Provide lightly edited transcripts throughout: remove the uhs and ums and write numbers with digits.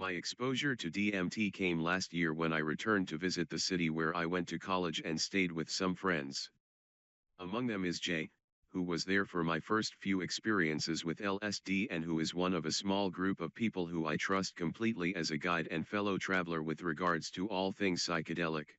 My exposure to DMT came last year when I returned to visit the city where I went to college and stayed with some friends. Among them is Jay, who was there for my first few experiences with LSD and who is one of a small group of people who I trust completely as a guide and fellow traveler with regards to all things psychedelic.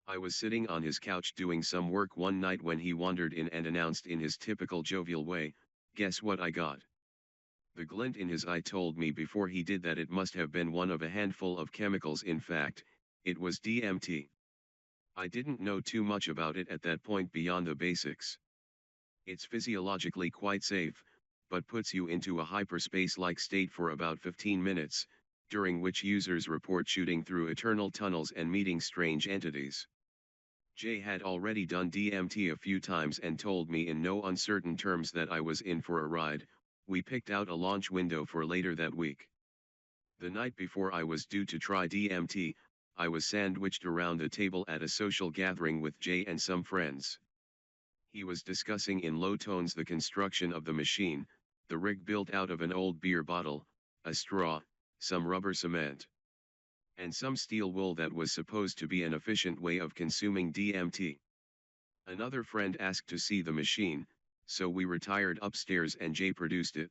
I was sitting on his couch doing some work one night when he wandered in and announced in his typical jovial way, "Guess what I got?" The glint in his eye told me before he did that it must have been one of a handful of chemicals. In fact, it was DMT. I didn't know too much about it at that point beyond the basics. It's physiologically quite safe, but puts you into a hyperspace-like state for about 15 minutes, during which users report shooting through eternal tunnels and meeting strange entities. Jay had already done DMT a few times and told me in no uncertain terms that I was in for a ride. We picked out a launch window for later that week. The night before I was due to try DMT, I was sandwiched around a table at a social gathering with Jay and some friends. He was discussing in low tones the construction of the machine, the rig built out of an old beer bottle, a straw, some rubber cement, and some steel wool that was supposed to be an efficient way of consuming DMT. Another friend asked to see the machine, so we retired upstairs and Jay produced it.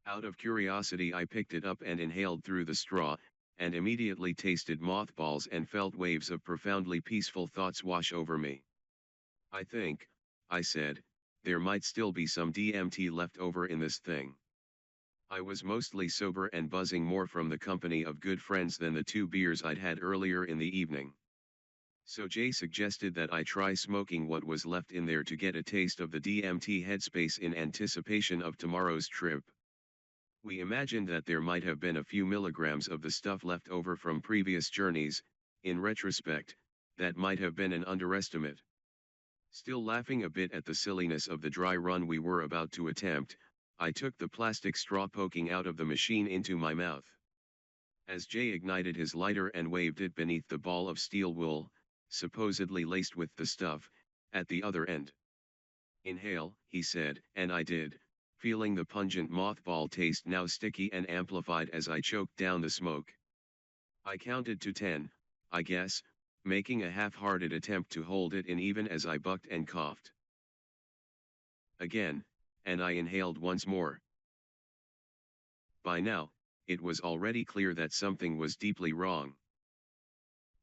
Out of curiosity I picked it up and inhaled through the straw, and immediately tasted mothballs and felt waves of profoundly peaceful thoughts wash over me. "I think," I said, "there might still be some DMT left over in this thing." I was mostly sober and buzzing more from the company of good friends than the 2 beers I'd had earlier in the evening. So Jay suggested that I try smoking what was left in there to get a taste of the DMT headspace in anticipation of tomorrow's trip. We imagined that there might have been a few milligrams of the stuff left over from previous journeys. In retrospect, that might have been an underestimate. Still laughing a bit at the silliness of the dry run we were about to attempt, I took the plastic straw poking out of the machine into my mouth. As Jay ignited his lighter and waved it beneath the ball of steel wool, supposedly laced with the stuff, at the other end. "Inhale," he said, and I did, feeling the pungent mothball taste now sticky and amplified as I choked down the smoke. I counted to 10, I guess, making a half-hearted attempt to hold it in even as I bucked and coughed. Again, and I inhaled once more. By now, it was already clear that something was deeply wrong.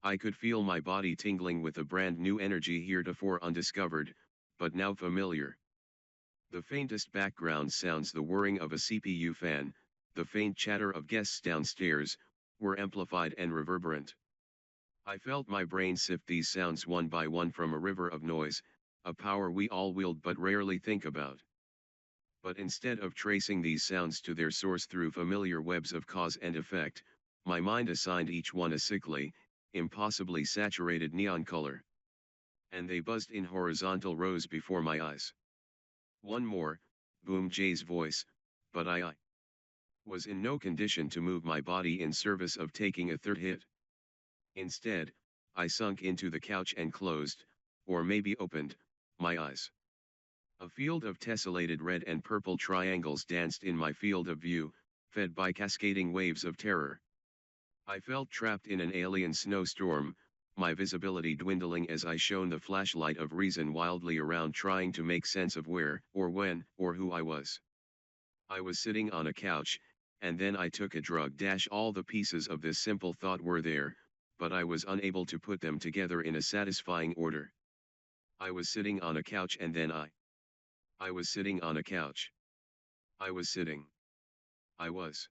I could feel my body tingling with a brand new energy heretofore undiscovered, but now familiar. The faintest background sounds, the whirring of a CPU fan, the faint chatter of guests downstairs, were amplified and reverberant. I felt my brain sift these sounds one by one from a river of noise, a power we all wield but rarely think about. But instead of tracing these sounds to their source through familiar webs of cause and effect, my mind assigned each one a sickly, impossibly saturated neon color. And they buzzed in horizontal rows before my eyes. "One more," boomed Jay's voice, but I was in no condition to move my body in service of taking a third hit. Instead, I sunk into the couch and closed, or maybe opened, my eyes. A field of tessellated red and purple triangles danced in my field of view, fed by cascading waves of terror. I felt trapped in an alien snowstorm, my visibility dwindling as I shone the flashlight of reason wildly around, trying to make sense of where, or when, or who I was. I was sitting on a couch, and then I took a drug. All the pieces of this simple thought were there, but I was unable to put them together in a satisfying order. I was sitting on a couch and then I was sitting on a couch. I was sitting. I was.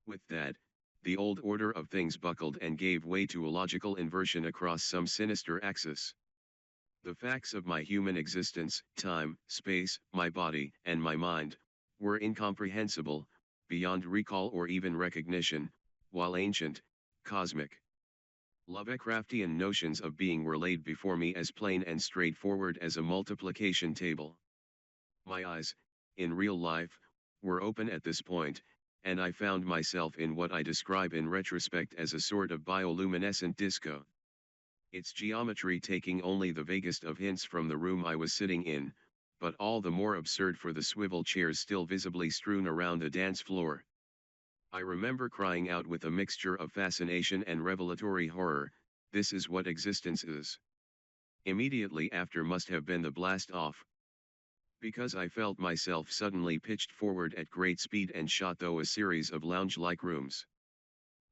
With that, the old order of things buckled and gave way to a logical inversion across some sinister axis. The facts of my human existence, time, space, my body, and my mind, were incomprehensible, beyond recall or even recognition, while ancient, cosmic, Lovecraftian notions of being were laid before me as plain and straightforward as a multiplication table. My eyes, in real life, were open at this point, and I found myself in what I describe in retrospect as a sort of bioluminescent disco. Its geometry taking only the vaguest of hints from the room I was sitting in, but all the more absurd for the swivel chairs still visibly strewn around the dance floor. I remember crying out with a mixture of fascination and revelatory horror, "This is what existence is." Immediately after must have been the blast off. Because I felt myself suddenly pitched forward at great speed and shot through a series of lounge-like rooms.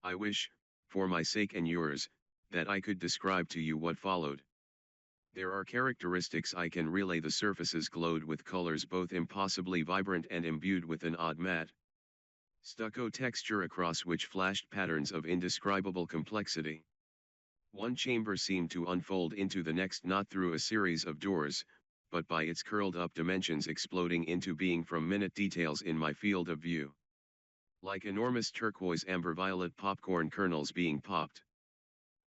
I wish, for my sake and yours, that I could describe to you what followed. There are characteristics I can relay. The surfaces glowed with colors both impossibly vibrant and imbued with an odd matte stucco texture across which flashed patterns of indescribable complexity. One chamber seemed to unfold into the next not through a series of doors, but by its curled-up dimensions exploding into being from minute details in my field of view. Like enormous turquoise amber-violet popcorn kernels being popped.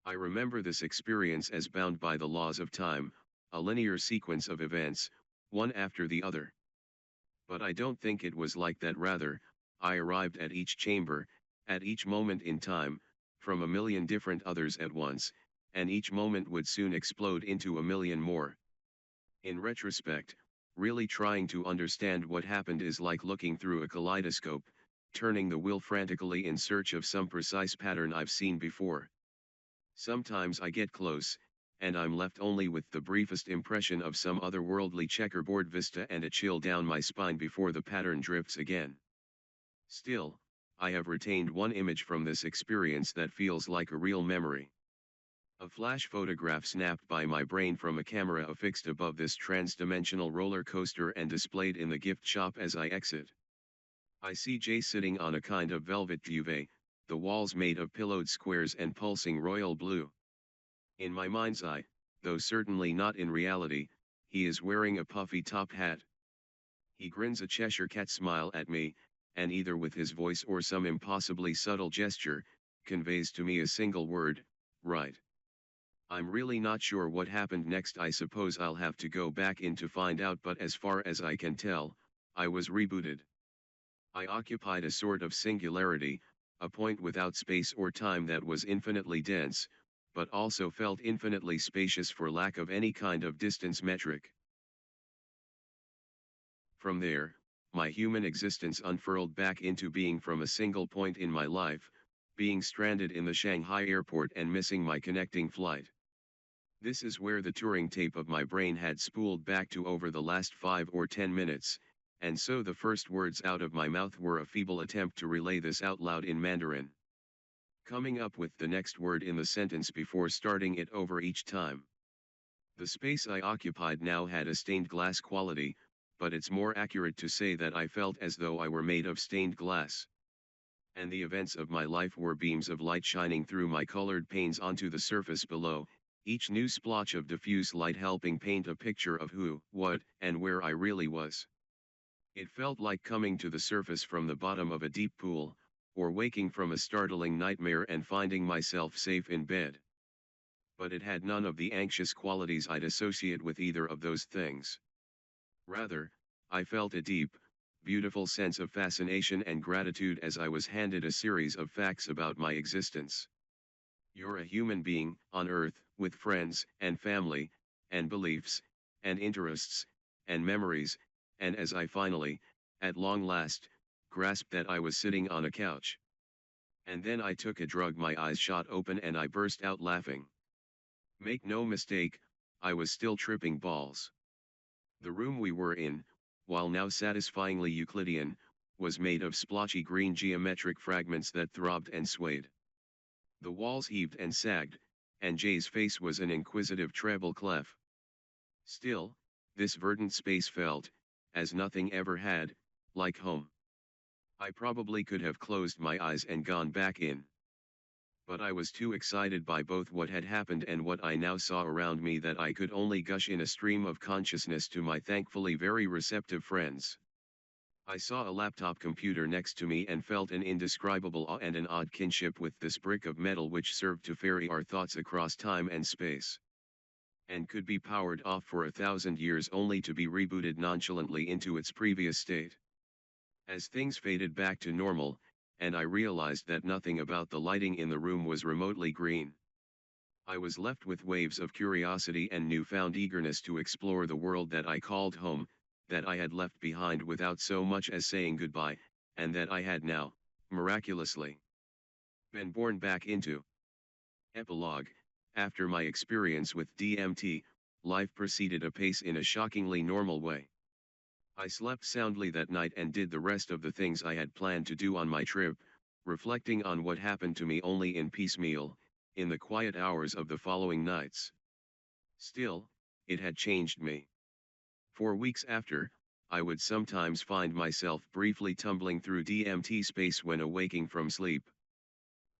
I remember this experience as bound by the laws of time, a linear sequence of events, one after the other. But I don't think it was like that. Rather, I arrived at each chamber, at each moment in time, from a million different others at once, and each moment would soon explode into a million more. In retrospect, really trying to understand what happened is like looking through a kaleidoscope, turning the wheel frantically in search of some precise pattern I've seen before. Sometimes I get close, and I'm left only with the briefest impression of some otherworldly checkerboard vista and a chill down my spine before the pattern drifts again. Still, I have retained one image from this experience that feels like a real memory. A flash photograph snapped by my brain from a camera affixed above this trans-dimensional roller coaster and displayed in the gift shop as I exit. I see Jay sitting on a kind of velvet duvet, the walls made of pillowed squares and pulsing royal blue. In my mind's eye, though certainly not in reality, he is wearing a puffy top hat. He grins a Cheshire cat smile at me, and either with his voice or some impossibly subtle gesture, conveys to me a single word, "Right." I'm really not sure what happened next. I suppose I'll have to go back in to find out, but as far as I can tell, I was rebooted. I occupied a sort of singularity, a point without space or time that was infinitely dense, but also felt infinitely spacious for lack of any kind of distance metric. From there, my human existence unfurled back into being from a single point in my life, being stranded in the Shanghai airport and missing my connecting flight. This is where the Turing tape of my brain had spooled back to over the last 5 or 10 minutes, and so the first words out of my mouth were a feeble attempt to relay this out loud in Mandarin. Coming up with the next word in the sentence before starting it over each time. The space I occupied now had a stained glass quality, but it's more accurate to say that I felt as though I were made of stained glass. And the events of my life were beams of light shining through my colored panes onto the surface below, each new splotch of diffuse light helping paint a picture of who, what, and where I really was. It felt like coming to the surface from the bottom of a deep pool, or waking from a startling nightmare and finding myself safe in bed. But it had none of the anxious qualities I'd associate with either of those things. Rather, I felt a deep, beautiful sense of fascination and gratitude as I was handed a series of facts about my existence. You're a human being, on Earth, with friends, and family, and beliefs, and interests, and memories, and as I finally, at long last, grasped that I was sitting on a couch. And then I took a drug, my eyes shot open and I burst out laughing. Make no mistake, I was still tripping balls. The room we were in, while now satisfyingly Euclidean, was made of splotchy green geometric fragments that throbbed and swayed. The walls heaved and sagged, and Jay's face was an inquisitive treble clef. Still, this verdant space felt, as nothing ever had, like home. I probably could have closed my eyes and gone back in. But I was too excited by both what had happened and what I now saw around me that I could only gush in a stream of consciousness to my thankfully very receptive friends. I saw a laptop computer next to me and felt an indescribable awe and an odd kinship with this brick of metal which served to ferry our thoughts across time and space. And could be powered off for 1,000 years only to be rebooted nonchalantly into its previous state. As things faded back to normal, and I realized that nothing about the lighting in the room was remotely green, I was left with waves of curiosity and newfound eagerness to explore the world that I called home, that I had left behind without so much as saying goodbye, and that I had now, miraculously, been born back into. Epilogue. After my experience with DMT, life proceeded apace in a shockingly normal way. I slept soundly that night and did the rest of the things I had planned to do on my trip, reflecting on what happened to me only in piecemeal, in the quiet hours of the following nights. Still, it had changed me. For weeks after, I would sometimes find myself briefly tumbling through DMT space when awaking from sleep,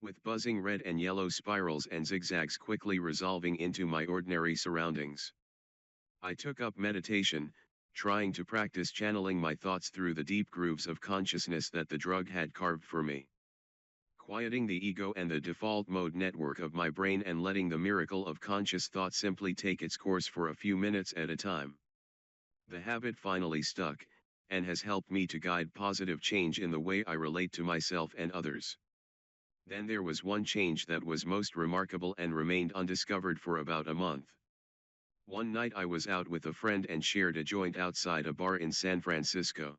with buzzing red and yellow spirals and zigzags quickly resolving into my ordinary surroundings. I took up meditation, trying to practice channeling my thoughts through the deep grooves of consciousness that the drug had carved for me, quieting the ego and the default mode network of my brain and letting the miracle of conscious thought simply take its course for a few minutes at a time. The habit finally stuck, and has helped me to guide positive change in the way I relate to myself and others. Then there was one change that was most remarkable and remained undiscovered for about a month. One night I was out with a friend and shared a joint outside a bar in San Francisco.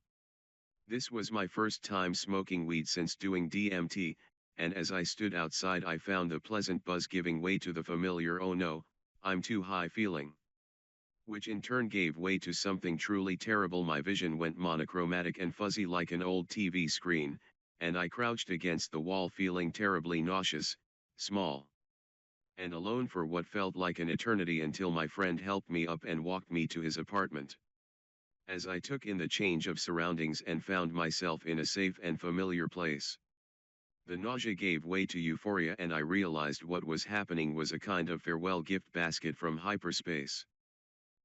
This was my first time smoking weed since doing DMT, and as I stood outside I found the pleasant buzz giving way to the familiar "oh no, I'm too high" feeling, which in turn gave way to something truly terrible. My vision went monochromatic and fuzzy like an old TV screen, and I crouched against the wall feeling terribly nauseous, small, and alone for what felt like an eternity until my friend helped me up and walked me to his apartment. As I took in the change of surroundings and found myself in a safe and familiar place, the nausea gave way to euphoria and I realized what was happening was a kind of farewell gift basket from hyperspace.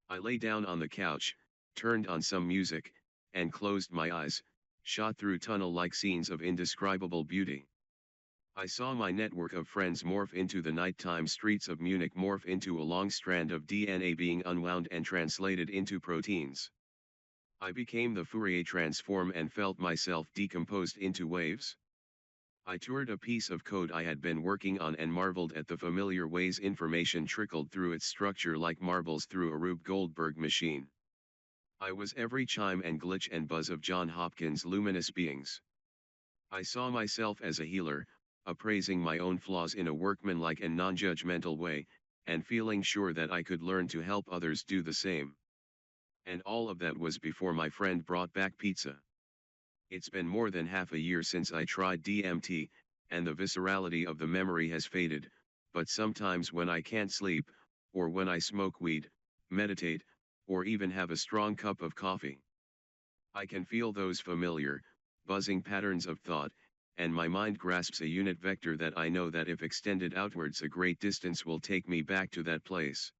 I lay down on the couch, turned on some music, and closed my eyes, shot through tunnel-like scenes of indescribable beauty. I saw my network of friends morph into the nighttime streets of Munich, morph into a long strand of DNA being unwound and translated into proteins. I became the Fourier transform and felt myself decomposed into waves. I toured a piece of code I had been working on and marveled at the familiar ways information trickled through its structure like marbles through a Rube Goldberg machine. I was every chime and glitch and buzz of John Hopkins' luminous beings. I saw myself as a healer, appraising my own flaws in a workmanlike and non-judgmental way, and feeling sure that I could learn to help others do the same. And all of that was before my friend brought back pizza. It's been more than half a year since I tried DMT, and the viscerality of the memory has faded, but sometimes when I can't sleep, or when I smoke weed, meditate, or even have a strong cup of coffee, I can feel those familiar, buzzing patterns of thought, and my mind grasps a unit vector that I know that if extended outwards a great distance will take me back to that place.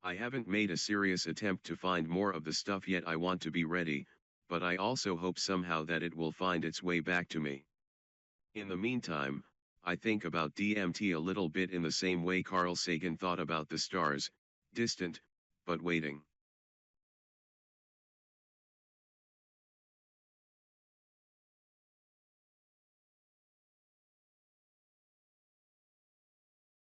I haven't made a serious attempt to find more of the stuff yet. I want to be ready, but I also hope somehow that it will find its way back to me. In the meantime, I think about DMT a little bit in the same way Carl Sagan thought about the stars, distant, but waiting.